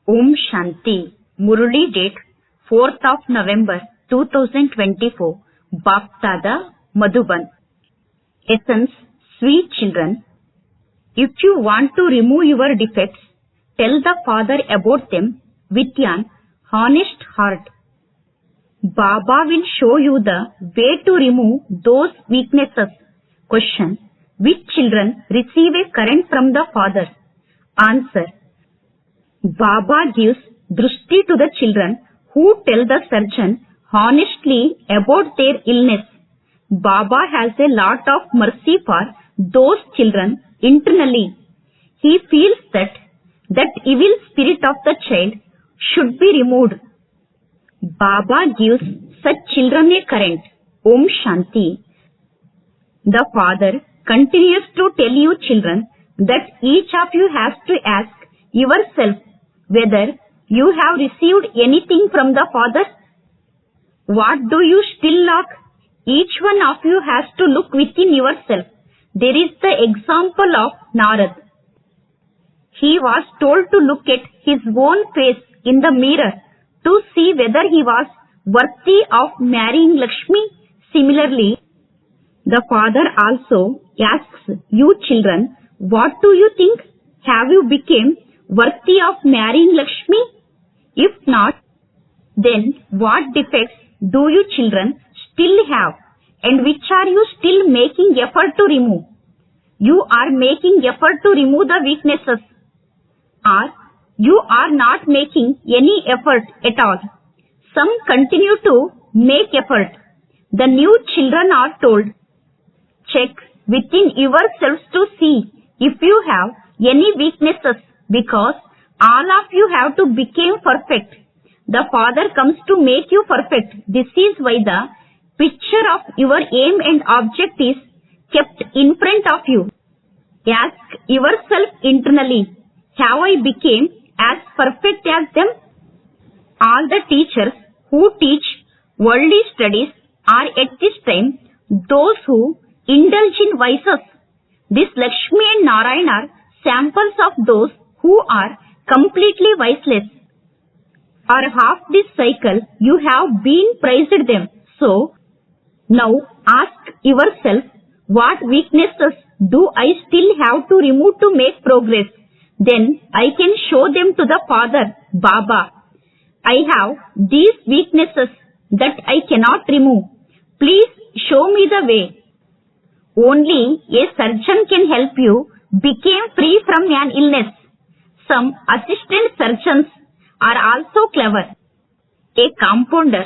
Om Shanti. Murli date 4th of November 2024. Baptada Madhuban. Essence, sweet children. If you want to remove your defects, tell the Father about them with an honest heart. Baba will show you the way to remove those weaknesses. Question. Which children receive a current from the Father? Answer. Baba gives drushti to the children who tell the surgeon honestly about their illness. Baba has a lot of mercy for those children internally. He feels that evil spirit of the child should be removed. Baba gives such children a current. Om Shanti. The Father continues to tell you children that each of you has to ask yourself whether you have received anything from the Father. What do you still lack? Each one of you has to look within yourself. There is the example of Narad. He was told to look at his own face in the mirror to see whether he was worthy of marrying Lakshmi. Similarly, the Father also asks you children, what do you think? Have you become worthy of marrying Lakshmi? If not, then what defects do you children still have, and which are you still making effort to remove? You are making effort to remove the weaknesses, or you are not making any effort at all. Some continue to make effort. The new children are told, check within yourselves to see if you have any weaknesses, because all of you have to become perfect. The Father comes to make you perfect. This is why the picture of your aim and object is kept in front of you. Ask yourself internally, have I become as perfect as them? All the teachers who teach worldly studies are at this time those who indulge in vices. This Lakshmi and Narayan are samples of those who are completely viceless. For half this cycle, you have been praised them. So, now ask yourself, what weaknesses do I still have to remove to make progress? Then I can show them to the Father, Baba. I have these weaknesses that I cannot remove. Please show me the way. Only a surgeon can help you become free from an illness. Some assistant surgeons are also clever. A compounder,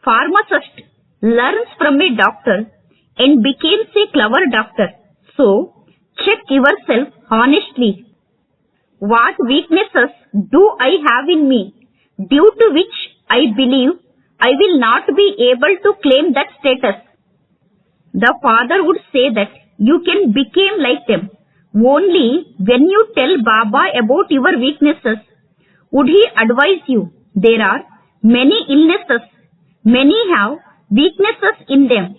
pharmacist, learns from a doctor and becomes a clever doctor. So, check yourself honestly. What weaknesses do I have in me, due to which I believe I will not be able to claim that status? The Father would say that you can become like them only when you tell Baba about your weaknesses. Would he advise you? There are many illnesses. Many have weaknesses in them.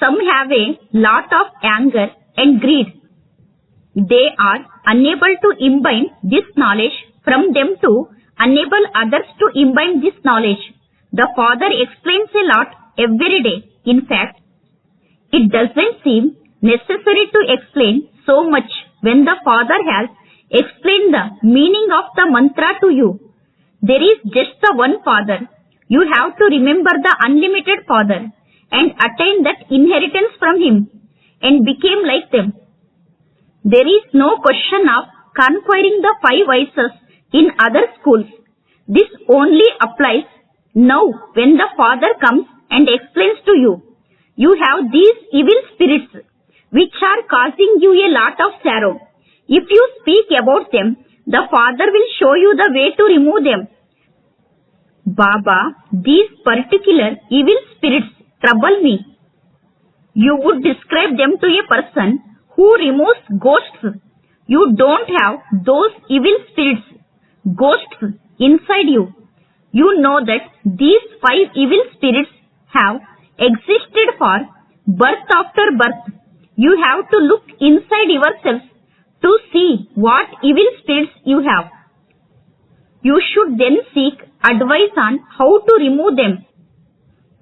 Some have a lot of anger and greed. They are unable to imbibe this knowledge from them to enable others to imbibe this knowledge. The Father explains a lot every day. In fact, it doesn't seem necessary to explain so much when the Father has explained the meaning of the mantra to you. There is just the one Father. You have to remember the unlimited Father and attain that inheritance from Him and become like them. There is no question of conquering the 5 vices in other schools. This only applies now when the Father comes and explains to you. You have these evil spirits which are causing you a lot of sorrow. If you speak about them, the Father will show you the way to remove them. Baba, these particular evil spirits trouble me. You would describe them to a person who removes ghosts. You don't have those evil spirits, ghosts, inside you. You know that these 5 evil spirits have existed for birth after birth. You have to look inside yourself to see what evil spirits you have. You should then seek advice on how to remove them.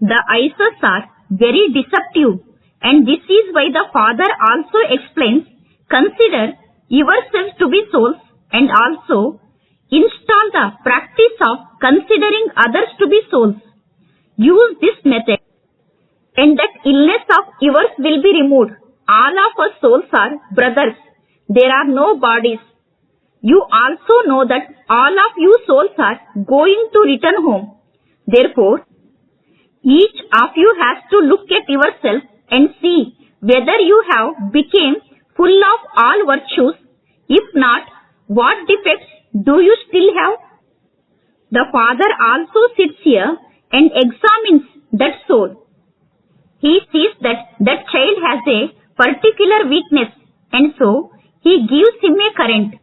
The eyes are very deceptive, and this is why the Father also explains, consider yourselves to be souls and also install the practice of considering others to be souls. Use this method and that illness of yours will be removed. All of us souls are brothers. There are no bodies. You also know that all of you souls are going to return home. Therefore, each of you has to look at yourself and see whether you have become full of all virtues. If not, what defects do you still have? The Father also sits here and examines that soul. He sees that that child has a particular weakness, and so he gives him a current.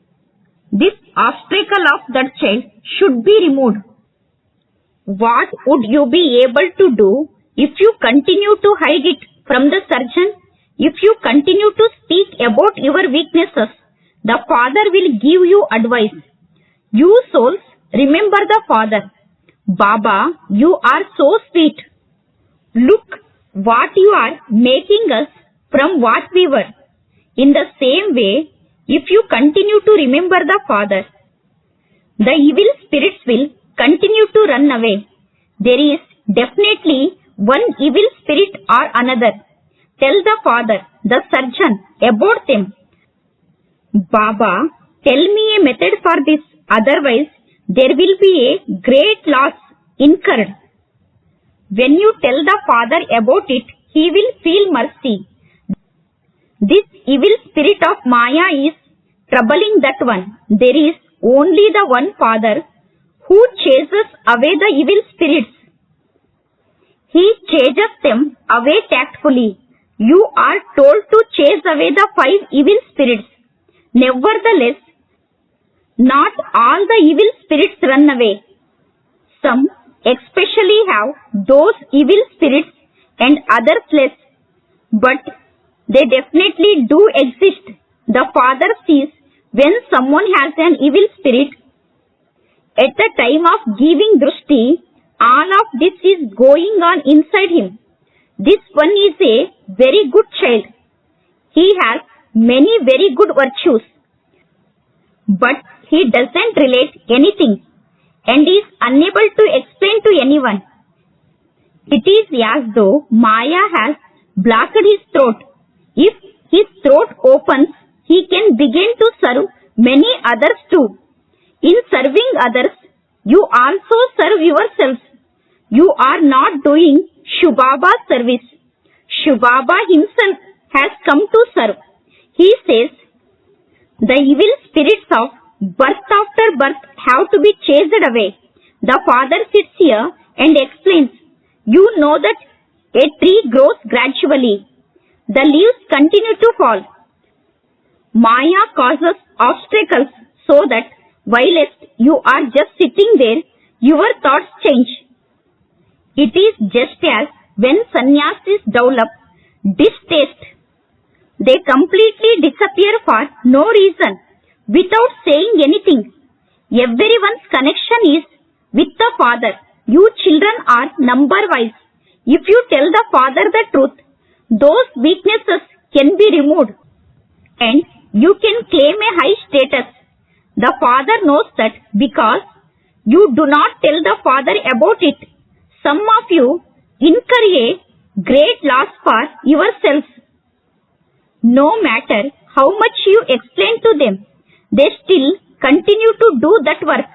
This obstacle of that child should be removed. What would you be able to do if you continue to hide it from the surgeon? If you continue to speak about your weaknesses, the Father will give you advice. You souls, remember the Father. Baba, you are so sweet. Look what you are making us from what we were. In the same way, if you continue to remember the Father, the evil spirits will continue to run away. There is definitely one evil spirit or another. Tell the Father, the surgeon, about them. Baba, tell me a method for this, otherwise there will be a great loss incurred. When you tell the Father about it, he will feel mercy. This evil spirit of Maya is troubling that one. There is only the one Father who chases away the evil spirits. He chases them away tactfully. You are told to chase away the 5 evil spirits. Nevertheless, not all the evil spirits run away. Some especially have those evil spirits and others less. But they definitely do exist. The Father sees when someone has an evil spirit. At the time of giving Drushti, all of this is going on inside him. This one is a very good child. He has many very good virtues. But he doesn't relate anything and is unable to explain to anyone. It is as though Maya has blocked his throat. If his throat opens, he can begin to serve many others too. In serving others, you also serve yourselves. You are not doing Shubhaba's service. Shubhaba himself has come to serve. He says, the evil spirits of birth after birth have to be chased away. The Father sits here and explains, you know that a tree grows gradually. The leaves continue to fall. Maya causes obstacles so that whilst you are just sitting there, your thoughts change. It is just as when sannyasis develop distaste. They completely disappear for no reason, without saying anything. Everyone's connection is with the Father. You children are number-wise. If you tell the Father the truth, those weaknesses can be removed and you can claim a high status. The Father knows that because you do not tell the Father about it, some of you incur a great loss for yourselves. No matter how much you explain to them, they still continue to do that work.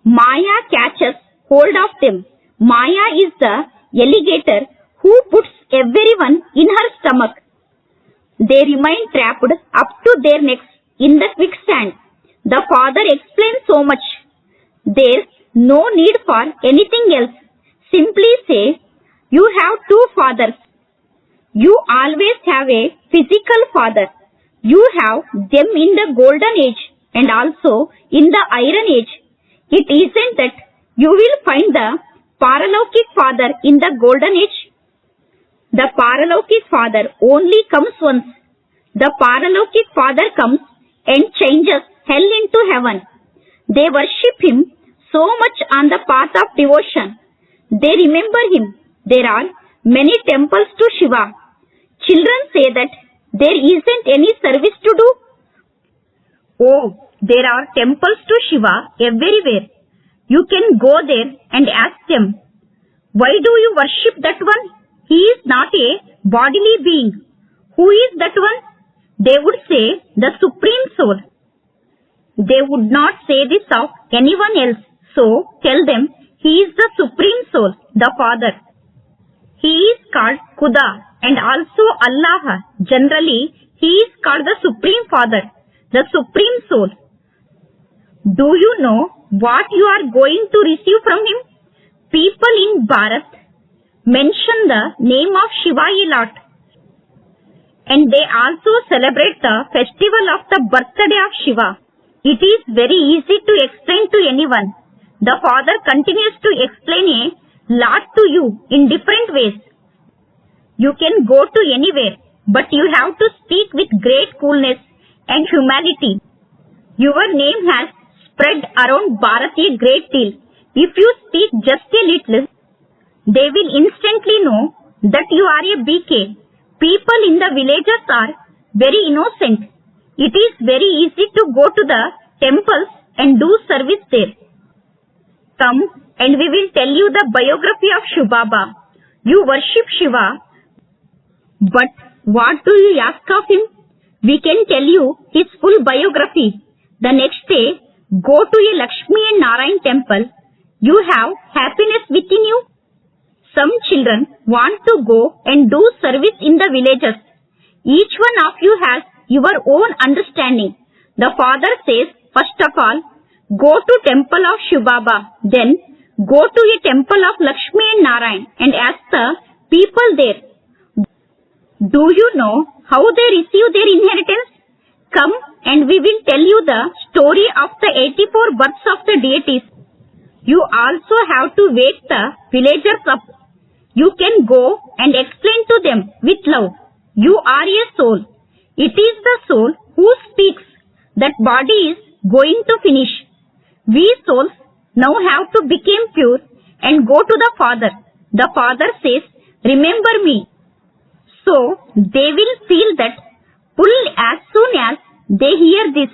Maya catches hold of them. Maya is the alligator who puts everyone in her stomach. They remain trapped up to their necks in the quicksand. The Father explains so much. There's no need for anything else. Simply say, you have 2 fathers. You always have a physical father. You have them in the golden age and also in the iron age. It isn't that you will find the Paralokik Father in the golden age. The Paralokik Father only comes once. The Paralokik Father comes and changes hell into heaven. They worship him so much on the path of devotion. They remember him. There are many temples to Shiva. Children say that there isn't any service to do. Oh, there are temples to Shiva everywhere. You can go there and ask them, why do you worship that one? He is not a bodily being. Who is that one? They would say the Supreme Soul. They would not say this of anyone else. So tell them he is the Supreme Soul, the Father. He is called Khuda and also Allah. Generally, he is called the Supreme Father, the Supreme Soul. Do you know what you are going to receive from him? People in Bharat mention the name of Shiva a lot. And they also celebrate the festival of the birthday of Shiva. It is very easy to explain to anyone. The Father continues to explain a lot to you in different ways. You can go to anywhere, but you have to speak with great coolness and humility. Your name has spread around Bharat a great deal. If you speak just a little, they will instantly know that you are a BK. People in the villages are very innocent. It is very easy to go to the temples and do service there. Come and we will tell you the biography of Shiva Baba. You worship Shiva, but what do you ask of him? We can tell you his full biography. The next day, go to a Lakshmi and Narayan temple. You have happiness within you. Some children want to go and do service in the villages. Each one of you has your own understanding. The Father says, first of all, go to temple of Shiva Baba. Then go to a temple of Lakshmi and Narayan and ask the people there. Do you know how they receive their inheritance? Come and we will tell you the story of the 84 births of the deities. You also have to wake the villagers up. You can go and explain to them with love. You are a soul. It is the soul who speaks. That body is going to finish. We souls now have to become pure and go to the Father. The Father says, remember me. So they will feel that pull as soon as they hear this.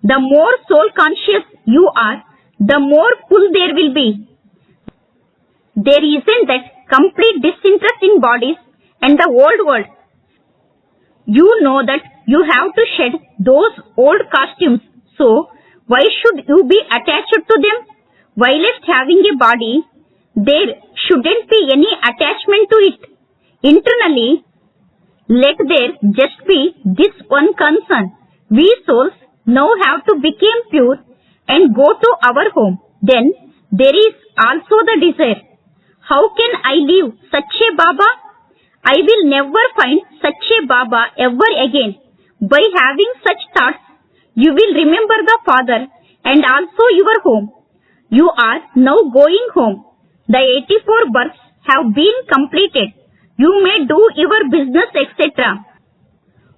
The more soul conscious you are, the more pull there will be. There isn't that complete disinterest in bodies and the old world. You know that you have to shed those old costumes. So why should you be attached to them? Whilst having a body, there shouldn't be any attachment to it. Internally, let there just be this one concern. We souls now have to become pure and go to our home. Then there is also the desire. How can I leave such a Baba? I will never find such a Baba ever again. By having such thoughts, you will remember the Father and also your home. You are now going home. The 84 births have been completed. You may do your business, etc.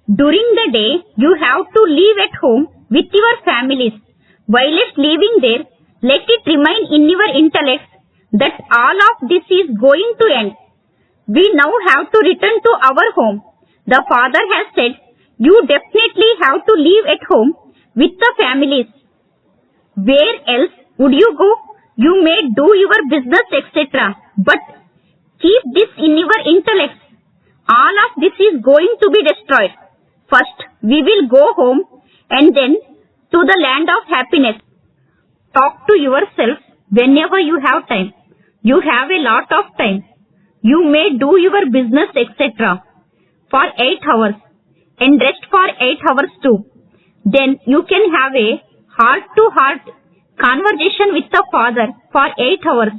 During the day, you have to live at home with your families. Whilst living there, let it remain in your intellect that all of this is going to end. We now have to return to our home. The Father has said, you definitely have to live at home with the families. Where else would you go? You may do your business, etc. But keep this in your intellect. All of this is going to be destroyed. First, we will go home and then to the land of happiness. Talk to yourself whenever you have time. You have a lot of time. You may do your business, etc. for 8 hours and rest for 8 hours too. Then you can have a heart-to-heart conversation with the Father for 8 hours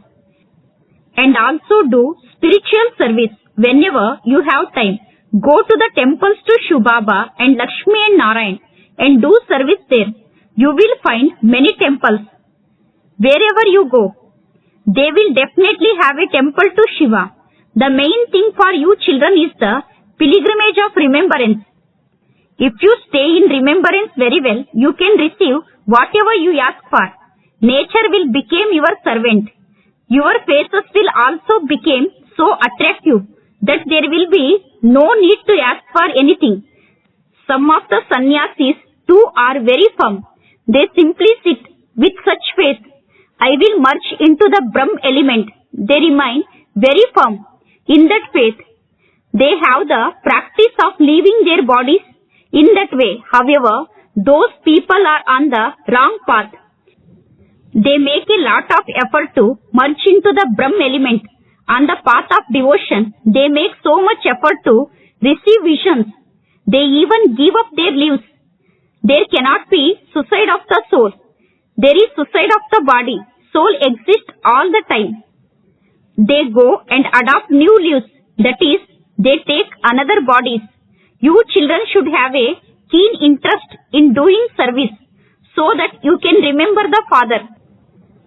and also do spiritual service whenever you have time. Go to the temples to Shiva Baba and Lakshmi and Narayan and do service there. You will find many temples. Wherever you go, they will definitely have a temple to Shiva. The main thing for you children is the pilgrimage of remembrance. If you stay in remembrance very well, you can receive whatever you ask for. Nature will become your servant. Your faces will also become so attractive that there will be no need to ask for anything. Some of the sannyasis too are very firm. They simply sit with such faith. I will merge into the Brahm element. They remain very firm in that faith. They have the practice of leaving their bodies in that way. However, those people are on the wrong path. They make a lot of effort to merge into the Brahm element. On the path of devotion, they make so much effort to receive visions. They even give up their lives. There cannot be suicide of the soul. There is suicide of the body. Soul exists all the time. They go and adopt new lives. That is, they take another bodies. You children should have a keen interest in doing service so that you can remember the Father.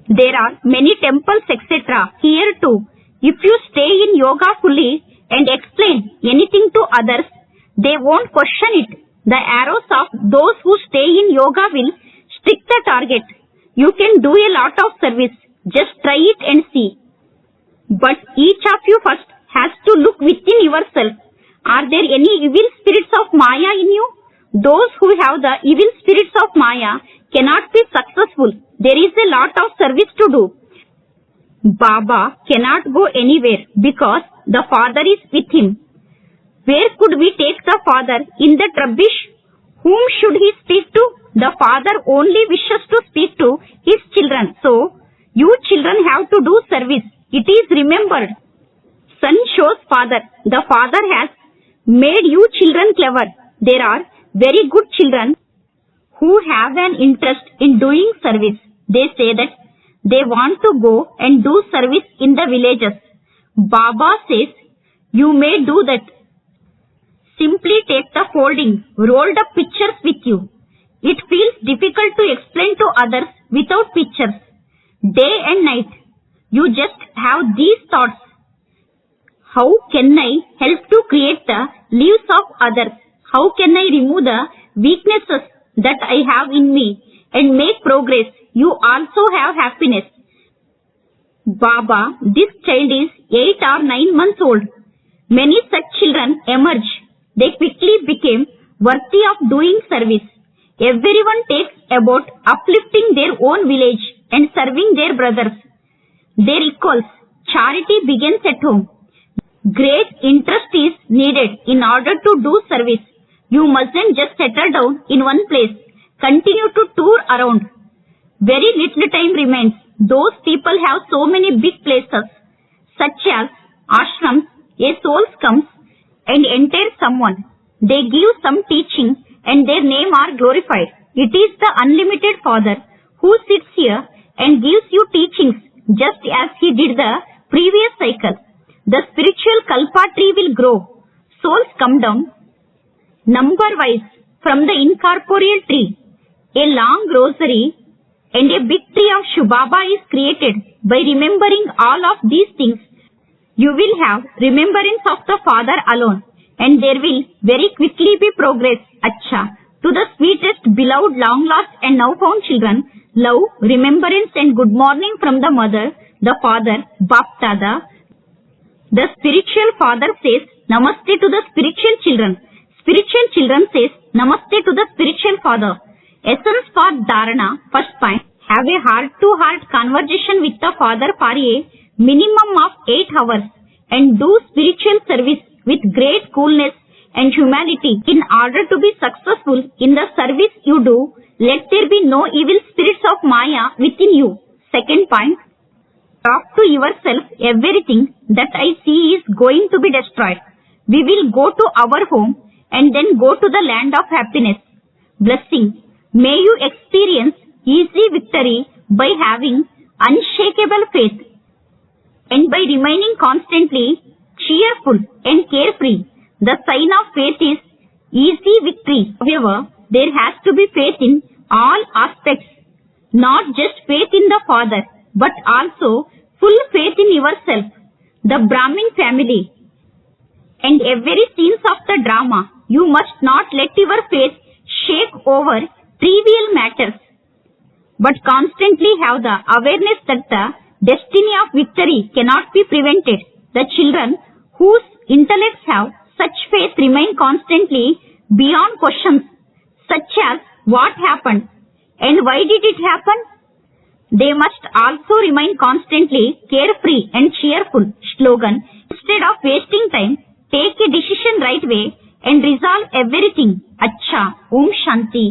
There are many temples, etc. here too. If you stay in yoga fully and explain anything to others, they won't question it. The arrows of those who stay in yoga will stick the target. You can do a lot of service. Just try it and see. But each of you first has to look within yourself. Are there any evil spirits of Maya in you? Those who have the evil spirits of Maya cannot be successful. There is a lot of service to do. Baba cannot go anywhere because the Father is with him. Where could we take the Father in that rubbish? Whom should he speak to? The Father only wishes to speak to his children. So, you children have to do service. It is remembered. Son shows Father. The Father has made you children clever. There are very good children who have an interest in doing service. They say that they want to go and do service in the villages. Baba says, you may do that. Simply take the folding, rolled up pictures with you. It feels difficult to explain to others without pictures. Day and night, you just have these thoughts. How can I help to create the lives of others? How can I remove the weaknesses that I have in me and make progress? You also have happiness. Baba, this child is 8 or 9 months old. Many such children emerge. They quickly became worthy of doing service. Everyone takes about uplifting their own village and serving their brothers, their equals. Charity begins at home. Great interest is needed in order to do service. You mustn't just settle down in one place. Continue to tour around. Very little time remains. Those people have so many big places, such as ashrams. A soul comes and enters someone. They give some teaching and their name are glorified. It is the unlimited Father who sits here and gives you teachings just as he did the previous cycle. The spiritual kalpa tree will grow. Souls come down number-wise from the incorporeal tree. A long rosary and a big tree of Shubaba is created. By remembering all of these things, you will have remembrance of the Father alone, and there will very quickly be progress. Acha. To the sweetest, beloved, long-lost and now-found children, love, remembrance and good morning from the Mother, the Father, Baptada. The spiritual Father says Namaste to the spiritual children. Spiritual children says Namaste to the spiritual Father. Essence for Dharana. First point. Have a heart-to-heart conversation with the Father for a minimum of 8 hours and do spiritual service with great coolness and humanity. In order to be successful in the service you do, let there be no evil spirits of Maya within you. Second point. Talk to yourself, everything that I see is going to be destroyed. We will go to our home and then go to the land of happiness. Blessing. May you experience easy victory by having unshakable faith and by remaining constantly cheerful and carefree. The sign of faith is easy victory. However, there has to be faith in all aspects, not just faith in the Father, but also full faith in yourself, the Brahmin family, and every scene of the drama. You must not let your faith shake over trivial matters. but constantly have the awareness that the destiny of victory cannot be prevented. The children whose intellects have such faith remain constantly beyond questions such as what happened and why did it happen. They must also remain constantly carefree and cheerful. Slogan: instead of wasting time, take a decision right way and resolve everything. Acha. Om Shanti.